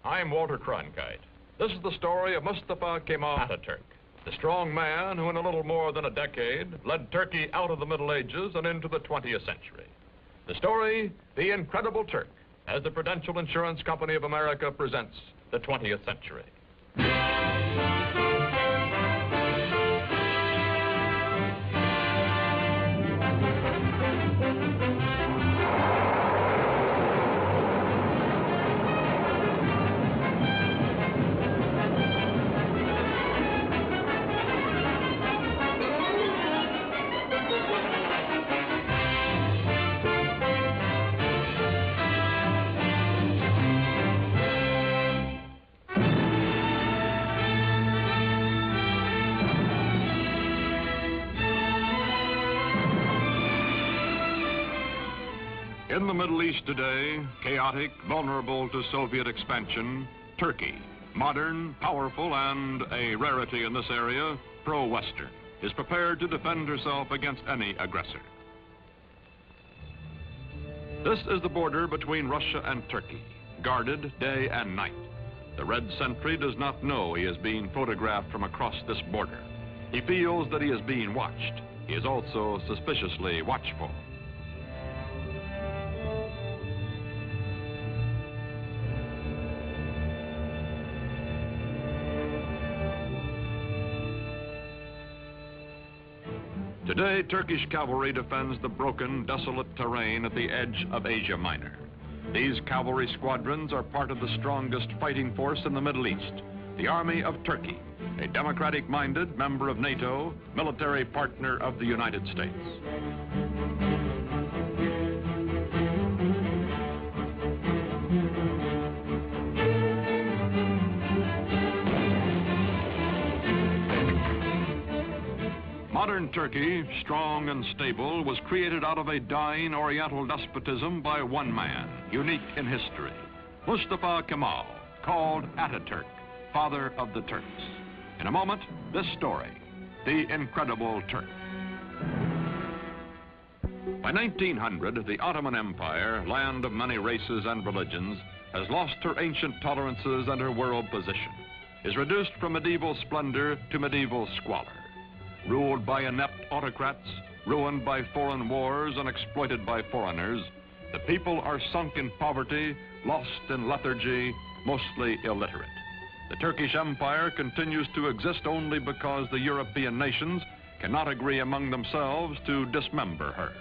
I'm Walter Cronkite. This is the story of Mustafa Kemal Atatürk, the strong man who in a little more than a decade led Turkey out of the Middle Ages and into the 20th century. The story, The Incredible Turk, as the Prudential Insurance Company of America presents the 20th century. In the Middle East today, chaotic, vulnerable to Soviet expansion, Turkey, modern, powerful, and a rarity in this area, pro-Western, is prepared to defend herself against any aggressor. This is the border between Russia and Turkey, guarded day and night. The red sentry does not know he is being photographed from across this border. He feels that he is being watched. He is also suspiciously watchful. Today, Turkish cavalry defends the broken, desolate terrain at the edge of Asia Minor. These cavalry squadrons are part of the strongest fighting force in the Middle East, the Army of Turkey, a democratic-minded member of NATO, military partner of the United States. Modern Turkey, strong and stable, was created out of a dying Oriental despotism by one man, unique in history, Mustafa Kemal, called Atatürk, father of the Turks. In a moment, this story, The Incredible Turk. By 1900, the Ottoman Empire, land of many races and religions, has lost her ancient tolerances and her world position, is reduced from medieval splendor to medieval squalor. Ruled by inept autocrats, ruined by foreign wars and exploited by foreigners, the people are sunk in poverty, lost in lethargy, mostly illiterate. The Turkish Empire continues to exist only because the European nations cannot agree among themselves to dismember her.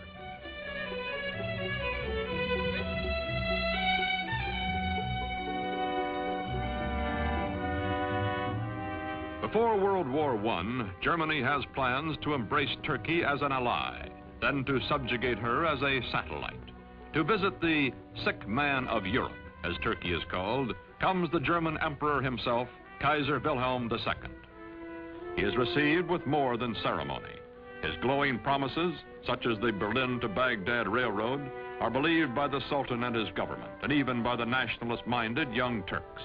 Before World War I, Germany has plans to embrace Turkey as an ally, then to subjugate her as a satellite. To visit the sick man of Europe, as Turkey is called, comes the German emperor himself, Kaiser Wilhelm II. He is received with more than ceremony. His glowing promises, such as the Berlin to Baghdad Railroad, are believed by the Sultan and his government, and even by the nationalist-minded Young Turks.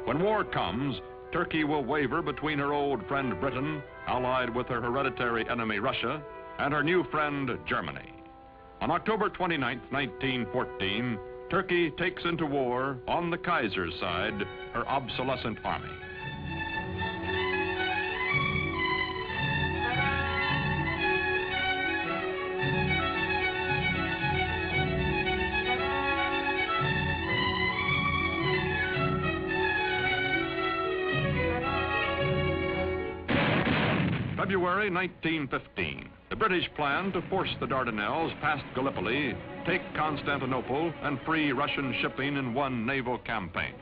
When war comes, Turkey will waver between her old friend Britain, allied with her hereditary enemy Russia, and her new friend Germany. On October 29, 1914, Turkey takes into war, on the Kaiser's side, her obsolescent army. February 1915, the British plan to force the Dardanelles past Gallipoli, take Constantinople, and free Russian shipping in one naval campaign.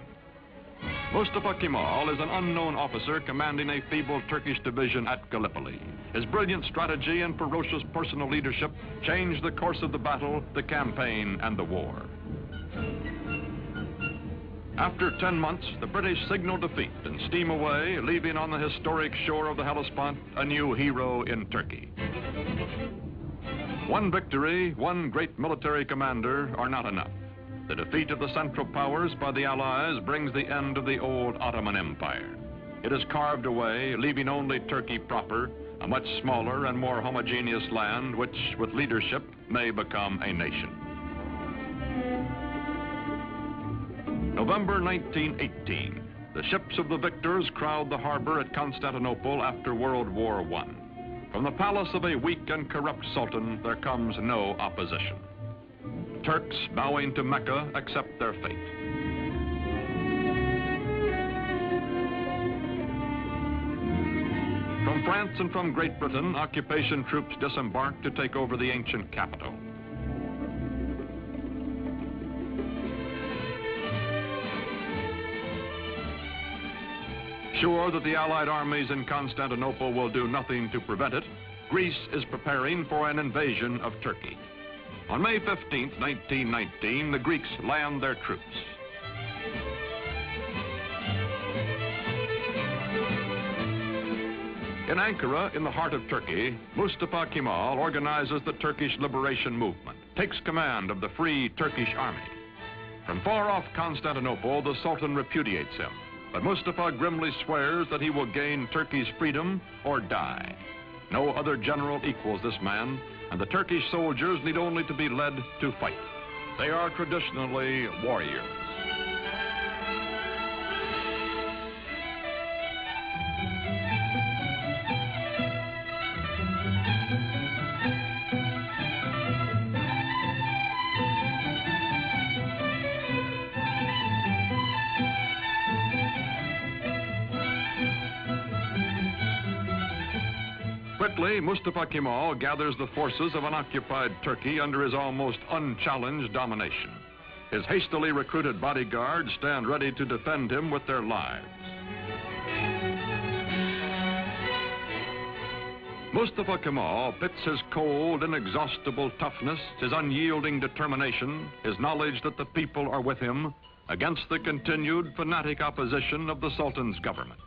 Mustafa Kemal is an unknown officer commanding a feeble Turkish division at Gallipoli. His brilliant strategy and ferocious personal leadership changed the course of the battle, the campaign, and the war. After 10 months, the British signal defeat and steam away, leaving on the historic shore of the Hellespont a new hero in Turkey. One victory, one great military commander are not enough. The defeat of the Central Powers by the Allies brings the end of the old Ottoman Empire. It is carved away, leaving only Turkey proper, a much smaller and more homogeneous land which, with leadership, may become a nation. November 1918. The ships of the victors crowd the harbor at Constantinople after World War I. From the palace of a weak and corrupt sultan, there comes no opposition. Turks bowing to Mecca accept their fate. From France and from Great Britain, occupation troops disembark to take over the ancient capital. Sure that the Allied armies in Constantinople will do nothing to prevent it, Greece is preparing for an invasion of Turkey. On May 15, 1919, the Greeks land their troops. In Ankara, in the heart of Turkey, Mustafa Kemal organizes the Turkish liberation movement, takes command of the Free Turkish Army. From far off Constantinople, the Sultan repudiates him, but Mustafa grimly swears that he will gain Turkey's freedom or die. No other general equals this man, and the Turkish soldiers need only to be led to fight. They are traditionally warriors. Quickly, Mustafa Kemal gathers the forces of an occupied Turkey under his almost unchallenged domination. His hastily recruited bodyguards stand ready to defend him with their lives. Mustafa Kemal pits his cold, inexhaustible toughness, his unyielding determination, his knowledge that the people are with him, against the continued fanatic opposition of the Sultan's government.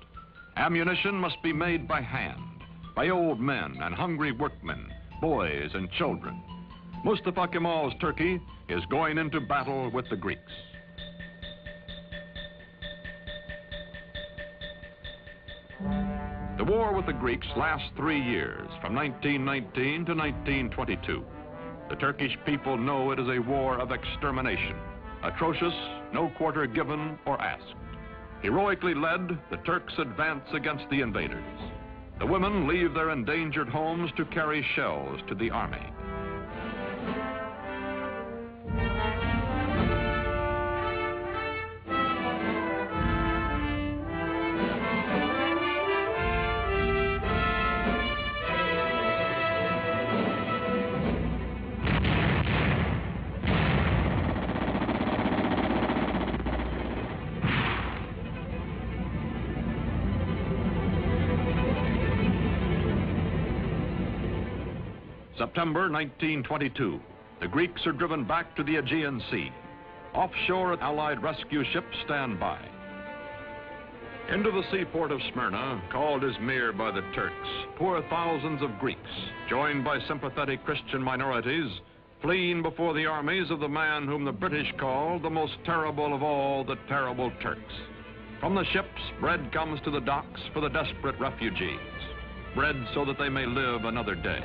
Ammunition must be made by hand, by old men and hungry workmen, boys and children. Mustafa Kemal's Turkey is going into battle with the Greeks. The war with the Greeks lasts 3 years, from 1919 to 1922. The Turkish people know it is a war of extermination, atrocious, no quarter given or asked. Heroically led, the Turks advance against the invaders. The women leave their endangered homes to carry shells to the army. September 1922. The Greeks are driven back to the Aegean Sea. Offshore, Allied rescue ships stand by. Into the seaport of Smyrna, called Izmir by the Turks, pour thousands of Greeks, joined by sympathetic Christian minorities, fleeing before the armies of the man whom the British call the most terrible of all the terrible Turks. From the ships, bread comes to the docks for the desperate refugees. Bread so that they may live another day.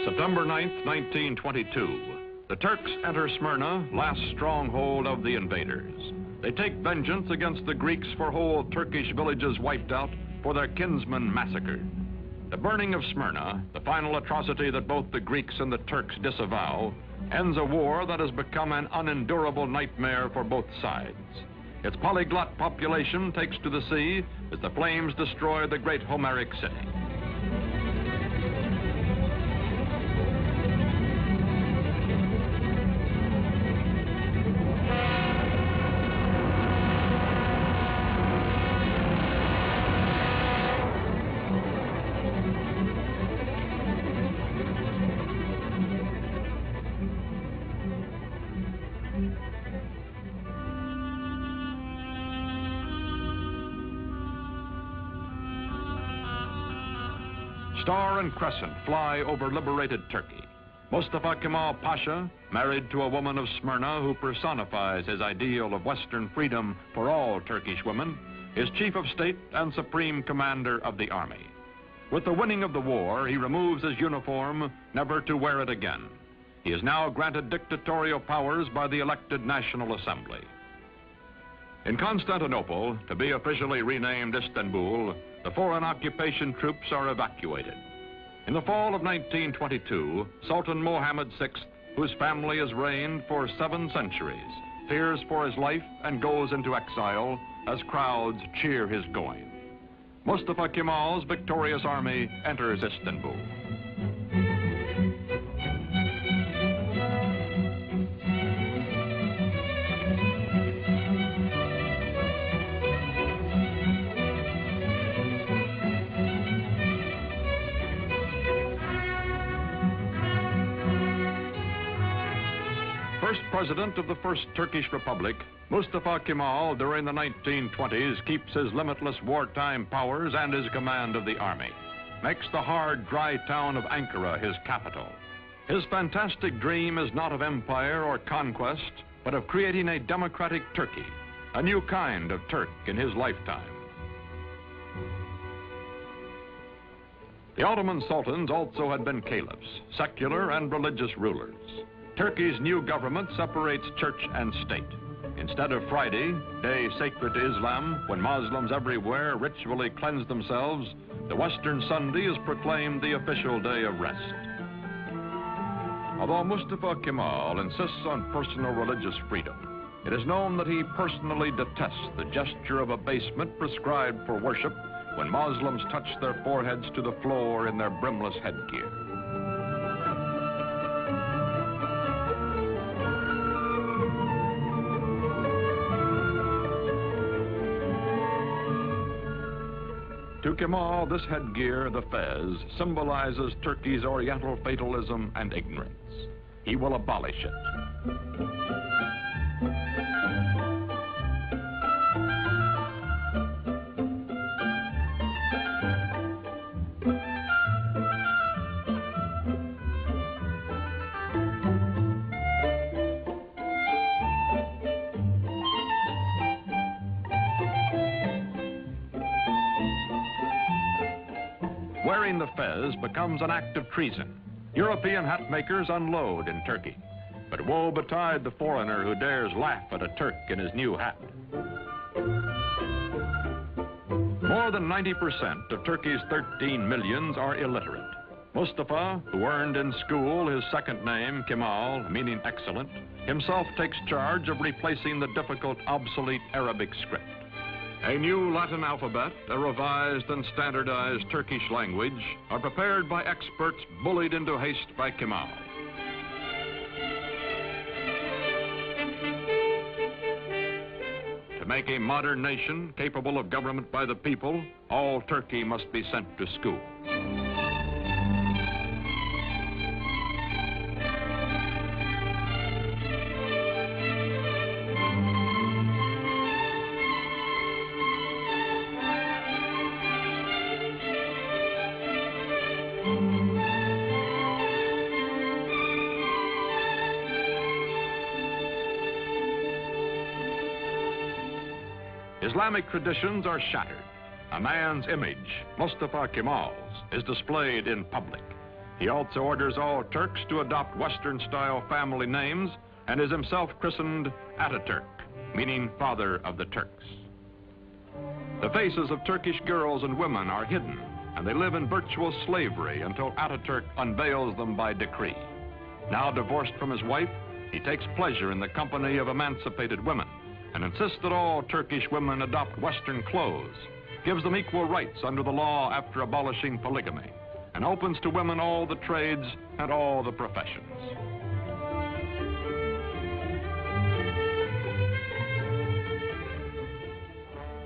September 9th, 1922. The Turks enter Smyrna, last stronghold of the invaders. They take vengeance against the Greeks for whole Turkish villages wiped out, for their kinsmen massacred. The burning of Smyrna, the final atrocity that both the Greeks and the Turks disavow, ends a war that has become an unendurable nightmare for both sides. Its polyglot population takes to the sea as the flames destroy the great Homeric city. Star and crescent fly over liberated Turkey. Mustafa Kemal Pasha, married to a woman of Smyrna who personifies his ideal of Western freedom for all Turkish women, is Chief of State and Supreme Commander of the Army. With the winning of the war, he removes his uniform, never to wear it again. He is now granted dictatorial powers by the elected National Assembly. In Constantinople, to be officially renamed Istanbul, the foreign occupation troops are evacuated. In the fall of 1922, Sultan Mohammed VI, whose family has reigned for 7 centuries, fears for his life and goes into exile as crowds cheer his going. Mustafa Kemal's victorious army enters Istanbul. First president of the First Turkish Republic, Mustafa Kemal, during the 1920s, keeps his limitless wartime powers and his command of the army, makes the hard, dry town of Ankara his capital. His fantastic dream is not of empire or conquest, but of creating a democratic Turkey, a new kind of Turk in his lifetime. The Ottoman sultans also had been caliphs, secular and religious rulers. Turkey's new government separates church and state. Instead of Friday, day sacred to Islam, when Muslims everywhere ritually cleanse themselves, the Western Sunday is proclaimed the official day of rest. Although Mustafa Kemal insists on personal religious freedom, it is known that he personally detests the gesture of abasement prescribed for worship when Muslims touch their foreheads to the floor in their brimless headgear. To Kemal, this headgear, the fez, symbolizes Turkey's Oriental fatalism and ignorance. He will abolish it. Wearing the fez becomes an act of treason. European hat makers unload in Turkey. But woe betide the foreigner who dares laugh at a Turk in his new hat. More than 90% of Turkey's 13 millions are illiterate. Mustafa, who earned in school his second name, Kemal, meaning excellent, himself takes charge of replacing the difficult, obsolete Arabic script. A new Latin alphabet, a revised and standardized Turkish language are prepared by experts bullied into haste by Kemal. To make a modern nation capable of government by the people, all Turkey must be sent to school. Islamic traditions are shattered. A man's image, Mustafa Kemal's, is displayed in public. He also orders all Turks to adopt Western-style family names and is himself christened Atatürk, meaning father of the Turks. The faces of Turkish girls and women are hidden, and they live in virtual slavery until Atatürk unveils them by decree. Now divorced from his wife, he takes pleasure in the company of emancipated women and insists that all Turkish women adopt Western clothes, gives them equal rights under the law after abolishing polygamy, and opens to women all the trades and all the professions.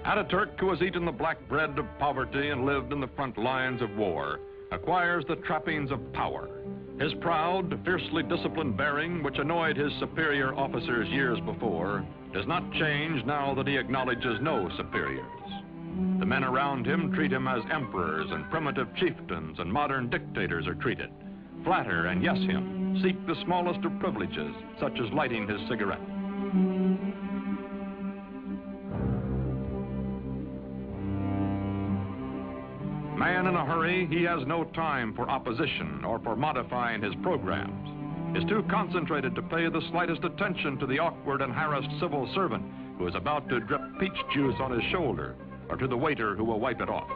Atatürk, who has eaten the black bread of poverty and lived in the front lines of war, acquires the trappings of power. His proud, fiercely disciplined bearing, which annoyed his superior officers years before, does not change now that he acknowledges no superiors. The men around him treat him as emperors and primitive chieftains and modern dictators are treated. Flatter and yes him, seek the smallest of privileges, such as lighting his cigarette. man in a hurry, he has no time for opposition or for modifying his programs. Is too concentrated to pay the slightest attention to the awkward and harassed civil servant who is about to drip peach juice on his shoulder, or to the waiter who will wipe it off.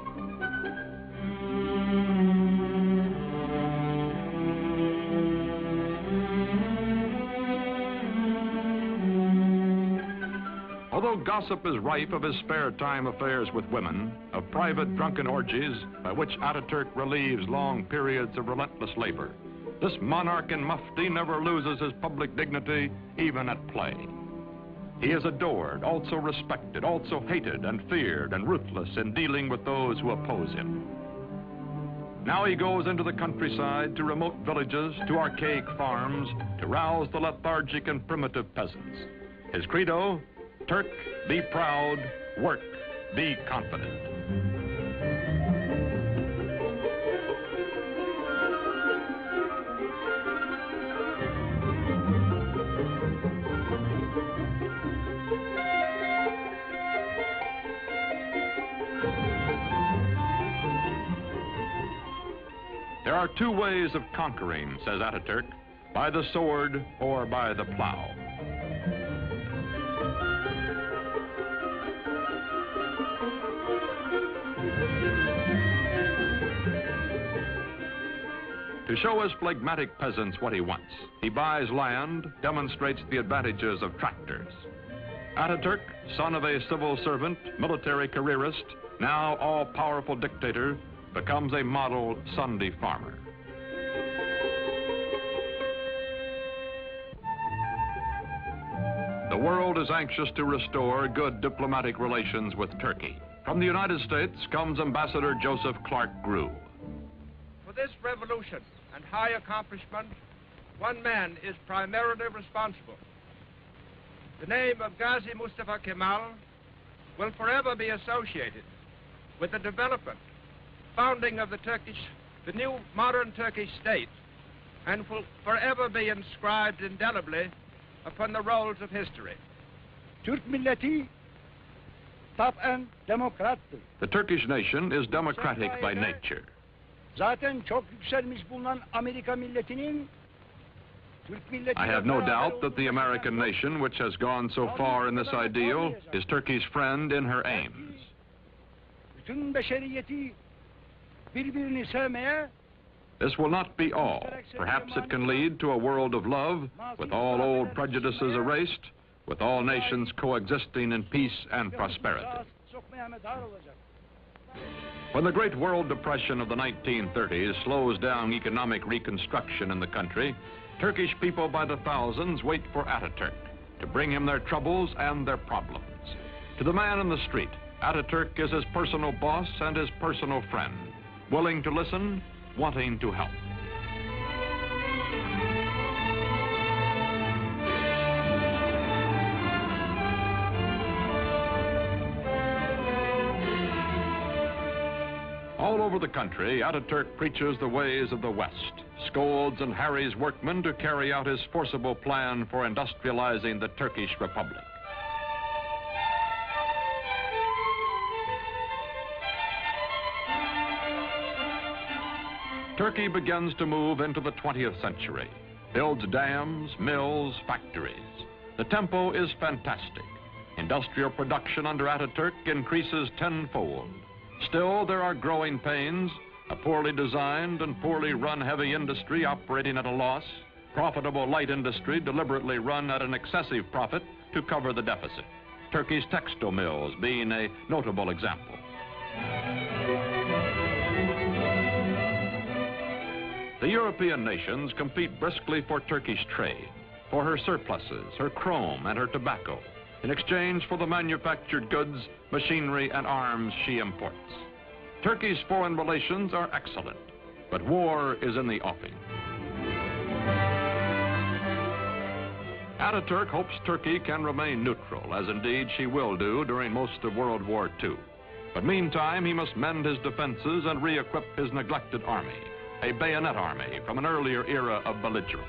Although gossip is rife of his spare time affairs with women, of private drunken orgies by which Ataturk relieves long periods of relentless labor, this monarch in mufti never loses his public dignity, even at play. He is adored, also respected, also hated and feared and ruthless in dealing with those who oppose him. Now he goes into the countryside, to remote villages, to archaic farms, to rouse the lethargic and primitive peasants. His credo, Turk, be proud, work, be confident. There are two ways of conquering, says Ataturk, by the sword or by the plow. To show his phlegmatic peasants what he wants, he buys land, demonstrates the advantages of tractors. Ataturk, son of a civil servant, military careerist, now all-powerful dictator, becomes a model Sunday farmer. The world is anxious to restore good diplomatic relations with Turkey. From the United States comes Ambassador Joseph Clark Grew. For this revolution and high accomplishment, one man is primarily responsible. The name of Gazi Mustafa Kemal will forever be associated with the development, founding of the new modern Turkish state, and will forever be inscribed indelibly upon the rolls of history. Türk milleti taben demokrattır. The Turkish nation is democratic by nature. Zaten çok yükselmiş bulunan Amerika milletinin Türk milleti. I have no doubt that the American nation, which has gone so far in this ideal, is Turkey's friend in her aims. Bütün beşeriyeti birbirini sevmeye. This will not be all. Perhaps it can lead to a world of love, with all old prejudices erased, with all nations coexisting in peace and prosperity. When the Great World Depression of the 1930s slows down economic reconstruction in the country, Turkish people by the thousands wait for Ataturk to bring him their troubles and their problems. To the man in the street, Ataturk is his personal boss and his personal friend, willing to listen, wanting to help. All over the country, Ataturk preaches the ways of the West, scolds and harries workmen to carry out his forcible plan for industrializing the Turkish Republic. Turkey begins to move into the 20th century, builds dams, mills, factories. The tempo is fantastic. Industrial production under Ataturk increases tenfold. Still, there are growing pains, a poorly designed and poorly run heavy industry operating at a loss, profitable light industry deliberately run at an excessive profit to cover the deficit. Turkey's textile mills being a notable example. The European nations compete briskly for Turkish trade, for her surpluses, her chrome, and her tobacco, in exchange for the manufactured goods, machinery, and arms she imports. Turkey's foreign relations are excellent, but war is in the offing. Ataturk hopes Turkey can remain neutral, as indeed she will do during most of World War II. But meantime, he must mend his defenses and re-equip his neglected army, a bayonet army from an earlier era of belligerence.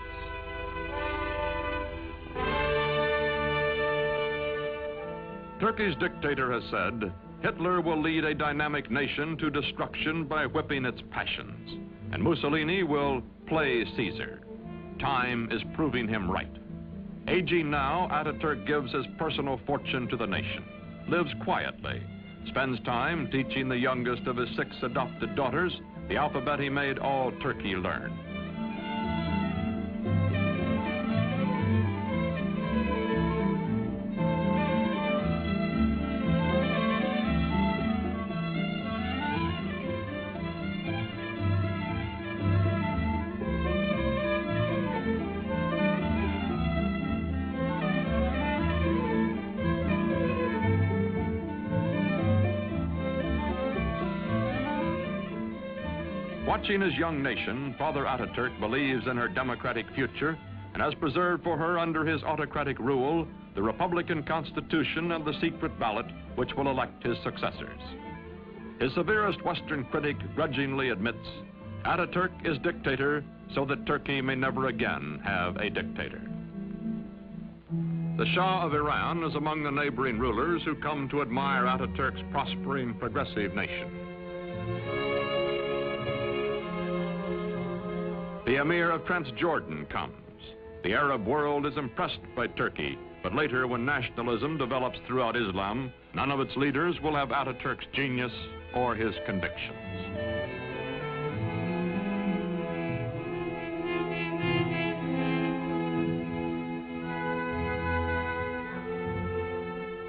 Turkey's dictator has said, Hitler will lead a dynamic nation to destruction by whipping its passions, and Mussolini will play Caesar. Time is proving him right. Aging now, Ataturk gives his personal fortune to the nation, lives quietly, spends time teaching the youngest of his 6 adopted daughters the alphabet he made all Turkey learn. Watching his young nation, Father Ataturk believes in her democratic future and has preserved for her under his autocratic rule the Republican Constitution and the secret ballot which will elect his successors. His severest Western critic grudgingly admits Ataturk is dictator so that Turkey may never again have a dictator. The Shah of Iran is among the neighboring rulers who come to admire Ataturk's prospering progressive nation. The Emir of Transjordan comes. The Arab world is impressed by Turkey, but later when nationalism develops throughout Islam, none of its leaders will have Ataturk's genius or his convictions.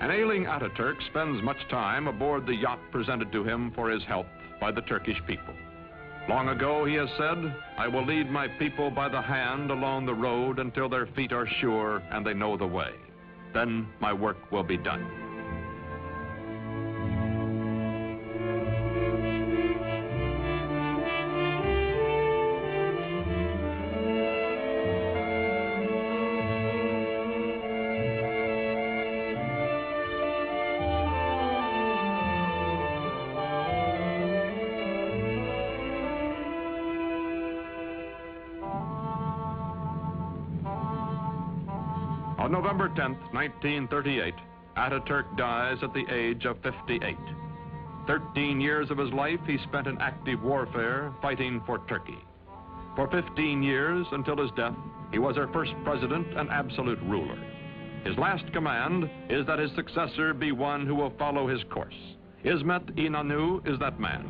An ailing Ataturk spends much time aboard the yacht presented to him for his health by the Turkish people. Long ago, he has said, "I will lead my people by the hand along the road until their feet are sure and they know the way. Then my work will be done." On November 10th, 1938, Ataturk dies at the age of 58. 13 years of his life he spent in active warfare fighting for Turkey. For 15 years, until his death, he was our first president and absolute ruler. His last command is that his successor be one who will follow his course. Ismet İnönü is that man.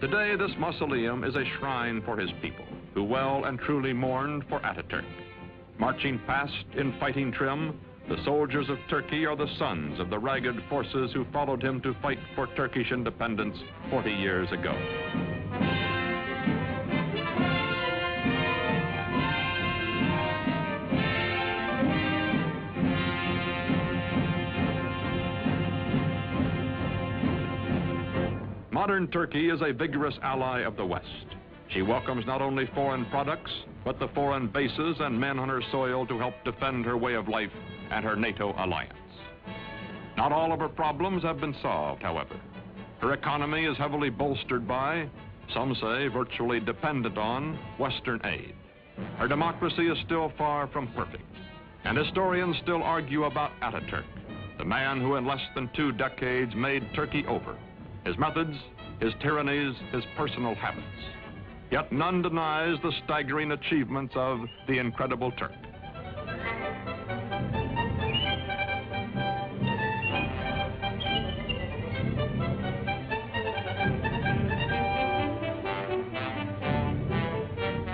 Today, this mausoleum is a shrine for his people, who well and truly mourned for Ataturk. Marching past in fighting trim, the soldiers of Turkey are the sons of the ragged forces who followed him to fight for Turkish independence 40 years ago. Modern Turkey is a vigorous ally of the West. She welcomes not only foreign products, but the foreign bases and men on her soil to help defend her way of life and her NATO alliance. Not all of her problems have been solved, however. Her economy is heavily bolstered by, some say virtually dependent on, Western aid. Her democracy is still far from perfect, and historians still argue about Ataturk, the man who in less than 2 decades made Turkey over. His methods, his tyrannies, his personal habits. Yet none denies the staggering achievements of the incredible Turk.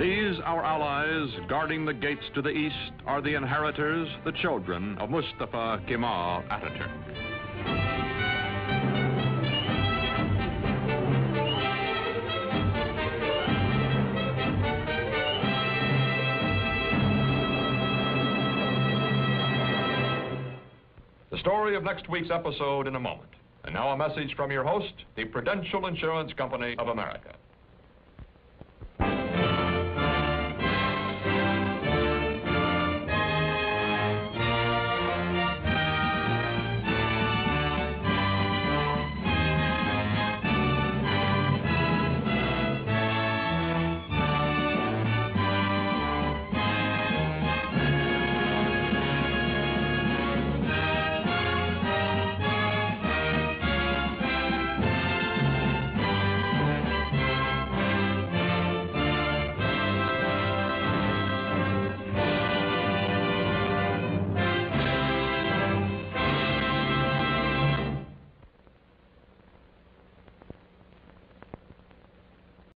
These, our allies, guarding the gates to the east, are the inheritors, the children of Mustafa Kemal Ataturk. story of next week's episode in a moment. And now a message from your host, the Prudential Insurance Company of America.